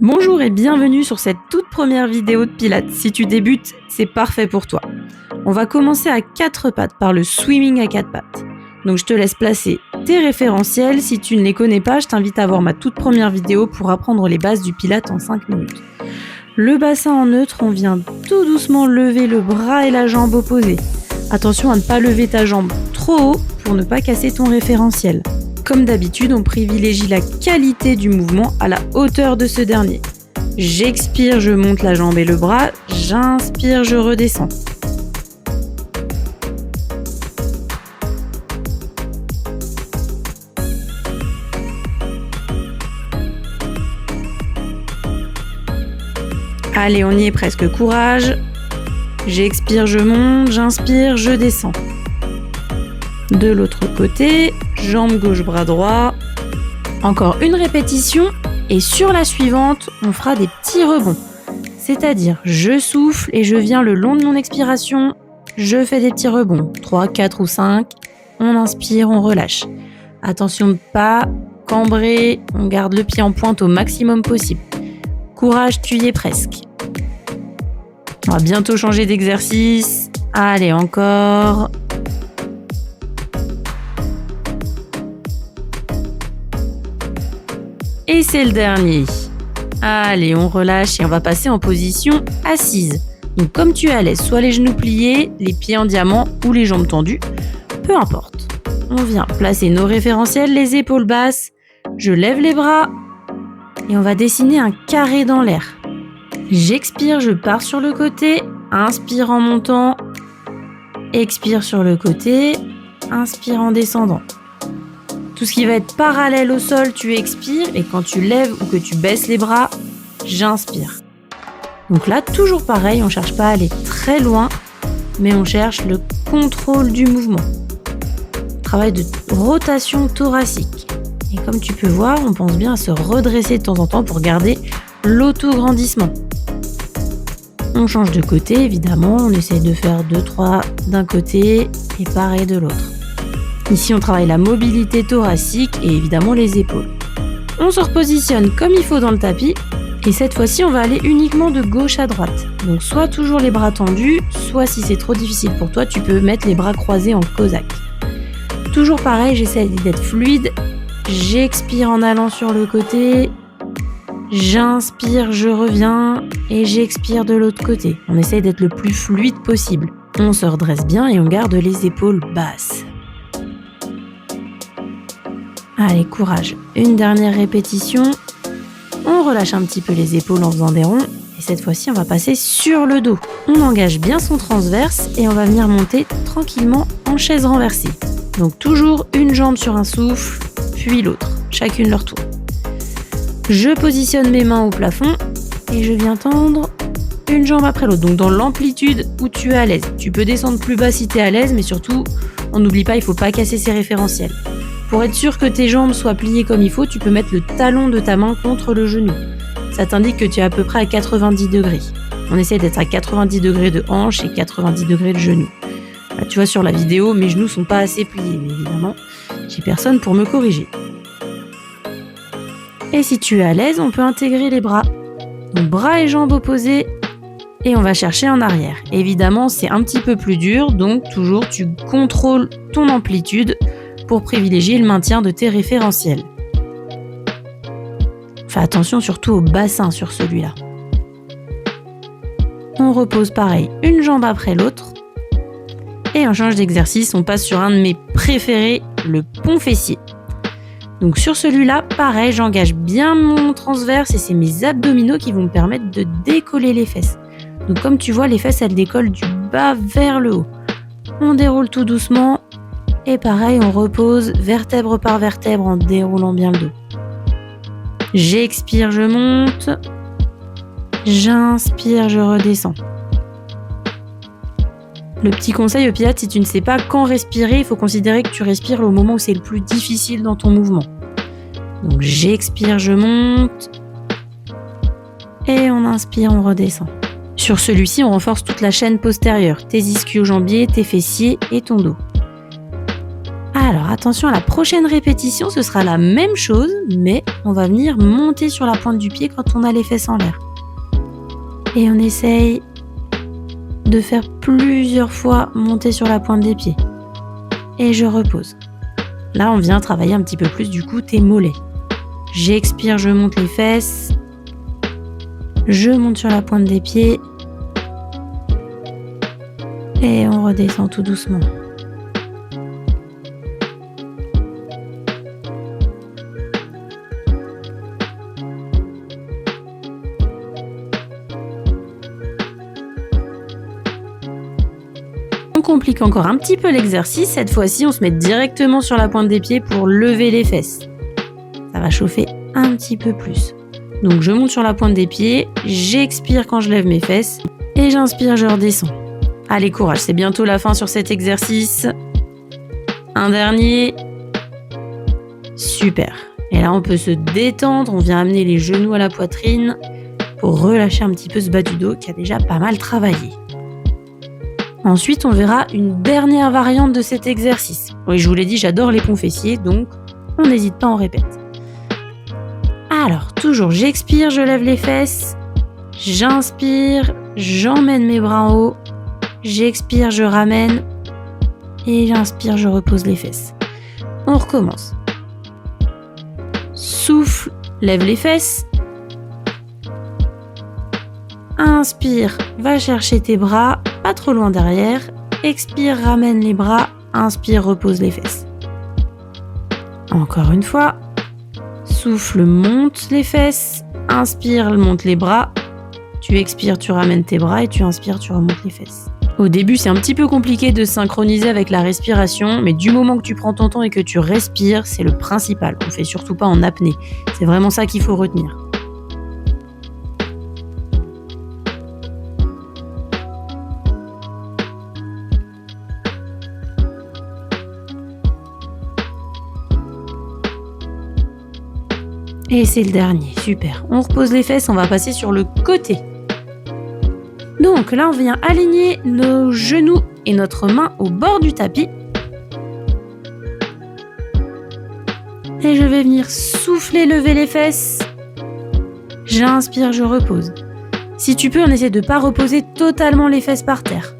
Bonjour et bienvenue sur cette toute première vidéo de Pilates. Si tu débutes, c'est parfait pour toi. On va commencer à 4 pattes par le swimming à 4 pattes. Donc je te laisse placer tes référentiels. Si tu ne les connais pas, je t'invite à voir ma toute première vidéo pour apprendre les bases du Pilates en 5 minutes. Le bassin en neutre, on vient tout doucement lever le bras et la jambe opposée. Attention à ne pas lever ta jambe trop haut pour ne pas casser ton référentiel. Comme d'habitude, on privilégie la qualité du mouvement à la hauteur de ce dernier. J'expire, je monte la jambe et le bras. J'inspire, je redescends. Allez, on y est presque, courage. J'expire, je monte, j'inspire, je descends. De l'autre côté, jambe gauche, bras droit. Encore une répétition et sur la suivante, on fera des petits rebonds. C'est-à-dire, je souffle et je viens le long de mon expiration, je fais des petits rebonds. 3, 4 ou 5, on inspire, on relâche. Attention de ne pas cambrer, on garde le pied en pointe au maximum possible. Courage, tu y es presque. On va bientôt changer d'exercice. Allez, encore. Et c'est le dernier. Allez, on relâche et on va passer en position assise. Donc comme tu es à l'aise, soit les genoux pliés, les pieds en diamant ou les jambes tendues, peu importe. On vient placer nos référentiels, les épaules basses. Je lève les bras et on va dessiner un carré dans l'air. J'expire, je pars sur le côté, inspire en montant, expire sur le côté, inspire en descendant. Tout ce qui va être parallèle au sol, tu expires et quand tu lèves ou que tu baisses les bras, j'inspire. Donc là, toujours pareil, on ne cherche pas à aller très loin, mais on cherche le contrôle du mouvement. Travail de rotation thoracique. Et comme tu peux voir, on pense bien à se redresser de temps en temps pour garder l'autograndissement. On change de côté, évidemment, on essaye de faire 2-3 d'un côté et pareil de l'autre. Ici, on travaille la mobilité thoracique et évidemment les épaules. On se repositionne comme il faut dans le tapis et cette fois-ci, on va aller uniquement de gauche à droite. Donc soit toujours les bras tendus, soit si c'est trop difficile pour toi, tu peux mettre les bras croisés en cosaque. Toujours pareil, j'essaie d'être fluide. J'expire en allant sur le côté. J'inspire, je reviens et j'expire de l'autre côté. On essaye d'être le plus fluide possible. On se redresse bien et on garde les épaules basses. Allez, courage. Une dernière répétition. On relâche un petit peu les épaules en faisant des ronds. Et cette fois-ci, on va passer sur le dos. On engage bien son transverse et on va venir monter tranquillement en chaise renversée. Donc toujours une jambe sur un souffle, puis l'autre. Chacune leur tour. Je positionne mes mains au plafond et je viens tendre une jambe après l'autre. Donc dans l'amplitude où tu es à l'aise. Tu peux descendre plus bas si tu es à l'aise, mais surtout, on n'oublie pas, il ne faut pas casser ses référentiels. Pour être sûr que tes jambes soient pliées comme il faut, tu peux mettre le talon de ta main contre le genou. Ça t'indique que tu es à peu près à 90 degrés. On essaie d'être à 90 degrés de hanche et 90 degrés de genou. Là, tu vois sur la vidéo, mes genoux sont pas assez pliés, mais évidemment, j'ai personne pour me corriger. Et si tu es à l'aise, on peut intégrer les bras. Donc bras et jambes opposés et on va chercher en arrière. Évidemment, c'est un petit peu plus dur, donc toujours tu contrôles ton amplitude pour privilégier le maintien de tes référentiels. Fais attention surtout au bassin sur celui-là. On repose pareil, une jambe après l'autre. Et on change d'exercice, on passe sur un de mes préférés, le pont fessier. Donc sur celui-là, pareil, j'engage bien mon transverse et c'est mes abdominaux qui vont me permettre de décoller les fesses. Donc comme tu vois, les fesses, elles décollent du bas vers le haut. On déroule tout doucement et pareil, on repose vertèbre par vertèbre en déroulant bien le dos. J'expire, je monte. J'inspire, je redescends. Le petit conseil au Pilates, si tu ne sais pas quand respirer, il faut considérer que tu respires au moment où c'est le plus difficile dans ton mouvement. Donc j'expire, je monte. Et on inspire, on redescend. Sur celui-ci, on renforce toute la chaîne postérieure, tes ischio-jambiers, tes fessiers et ton dos. Alors attention à la prochaine répétition, ce sera la même chose, mais on va venir monter sur la pointe du pied quand on a les fesses en l'air. Et on essaye de faire plusieurs fois monter sur la pointe des pieds. Et je repose. Là, on vient travailler un petit peu plus du coup tes mollets. J'expire, je monte les fesses. Je monte sur la pointe des pieds. Et on redescend tout doucement. On complique encore un petit peu l'exercice. Cette fois-ci, on se met directement sur la pointe des pieds pour lever les fesses. Ça va chauffer un petit peu plus. Donc je monte sur la pointe des pieds, j'expire quand je lève mes fesses et j'inspire, je redescends. Allez, courage, c'est bientôt la fin sur cet exercice. Un dernier. Super. Et là, on peut se détendre, on vient amener les genoux à la poitrine pour relâcher un petit peu ce bas du dos qui a déjà pas mal travaillé. Ensuite, on verra une dernière variante de cet exercice. Oui, je vous l'ai dit, j'adore les ponts fessiers, donc on n'hésite pas, on répète. Alors, toujours, j'expire, je lève les fesses. J'inspire, j'emmène mes bras en haut. J'expire, je ramène. Et j'inspire, je repose les fesses. On recommence. Souffle, lève les fesses. Inspire, va chercher tes bras, pas trop loin derrière. Expire, ramène les bras. Inspire, repose les fesses. Encore une fois. Souffle, monte les fesses. Inspire, monte les bras. Tu expires, tu ramènes tes bras et tu inspires, tu remontes les fesses. Au début, c'est un petit peu compliqué de synchroniser avec la respiration, mais du moment que tu prends ton temps et que tu respires, c'est le principal. On ne fait surtout pas en apnée. C'est vraiment ça qu'il faut retenir. Et c'est le dernier, super. On repose les fesses, on va passer sur le côté. Donc là, on vient aligner nos genoux et notre main au bord du tapis. Et je vais venir souffler, lever les fesses. J'inspire, je repose. Si tu peux, on essaie de ne pas reposer totalement les fesses par terre.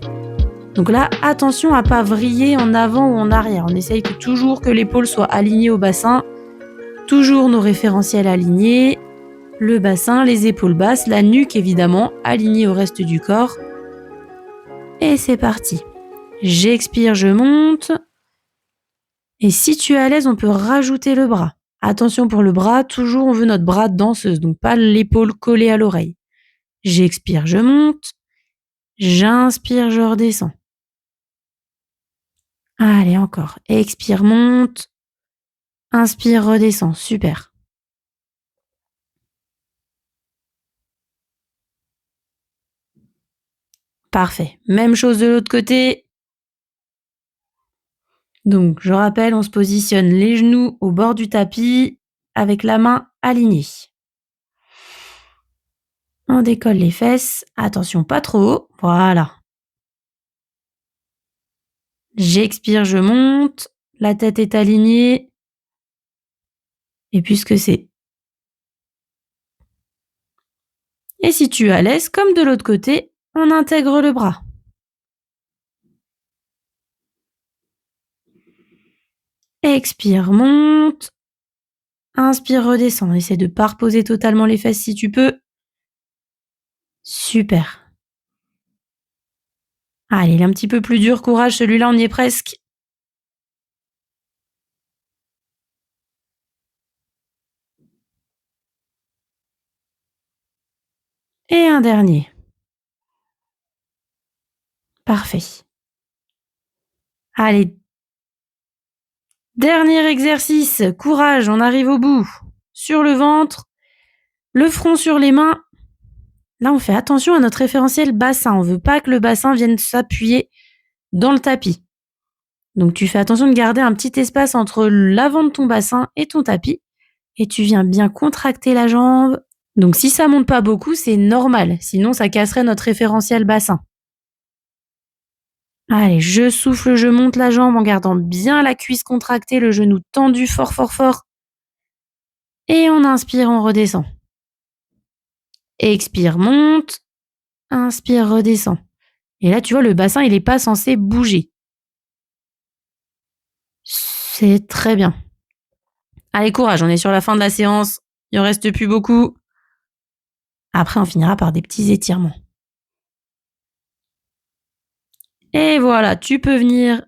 Donc là, attention à ne pas vriller en avant ou en arrière. On essaye toujours que l'épaule soit alignée au bassin. Toujours nos référentiels alignés, le bassin, les épaules basses, la nuque évidemment, alignée au reste du corps. Et c'est parti. J'expire, je monte. Et si tu es à l'aise, on peut rajouter le bras. Attention pour le bras, toujours on veut notre bras de danseuse, donc pas l'épaule collée à l'oreille. J'expire, je monte. J'inspire, je redescends. Allez, encore. Expire, monte. Inspire, redescends. Super. Parfait. Même chose de l'autre côté. Donc, je rappelle, on se positionne les genoux au bord du tapis avec la main alignée. On décolle les fesses. Attention, pas trop haut. Voilà. J'expire, je monte. La tête est alignée. Et puisque c'est. Et si tu es à l'aise, comme de l'autre côté, on intègre le bras. Expire, monte. Inspire, redescend. Essaie de ne pas reposer totalement les fesses si tu peux. Super. Allez, il est un petit peu plus dur. Courage, celui-là, on y est presque. Et un dernier. Parfait. Allez. Dernier exercice. Courage, on arrive au bout. Sur le ventre, le front sur les mains. Là, on fait attention à notre référentiel bassin. On ne veut pas que le bassin vienne s'appuyer dans le tapis. Donc, tu fais attention de garder un petit espace entre l'avant de ton bassin et ton tapis. Et tu viens bien contracter la jambe. Donc, si ça monte pas beaucoup, c'est normal. Sinon, ça casserait notre référentiel bassin. Allez, je souffle, je monte la jambe en gardant bien la cuisse contractée, le genou tendu fort, fort, fort. Et on inspire, on redescend. Expire, monte. Inspire, redescend. Et là, tu vois, le bassin, il n'est pas censé bouger. C'est très bien. Allez, courage, on est sur la fin de la séance. Il en reste plus beaucoup. Après, on finira par des petits étirements. Et voilà, tu peux venir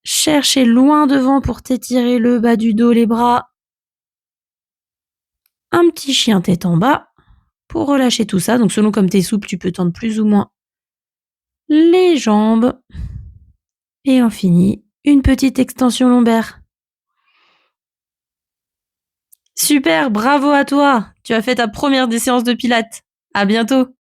chercher loin devant pour t'étirer le bas du dos, les bras. Un petit chien tête en bas pour relâcher tout ça. Donc selon comme t'es souple, tu peux tendre plus ou moins les jambes. Et on finit une petite extension lombaire. Super, bravo à toi. Tu as fait ta première des séances de pilates. À bientôt.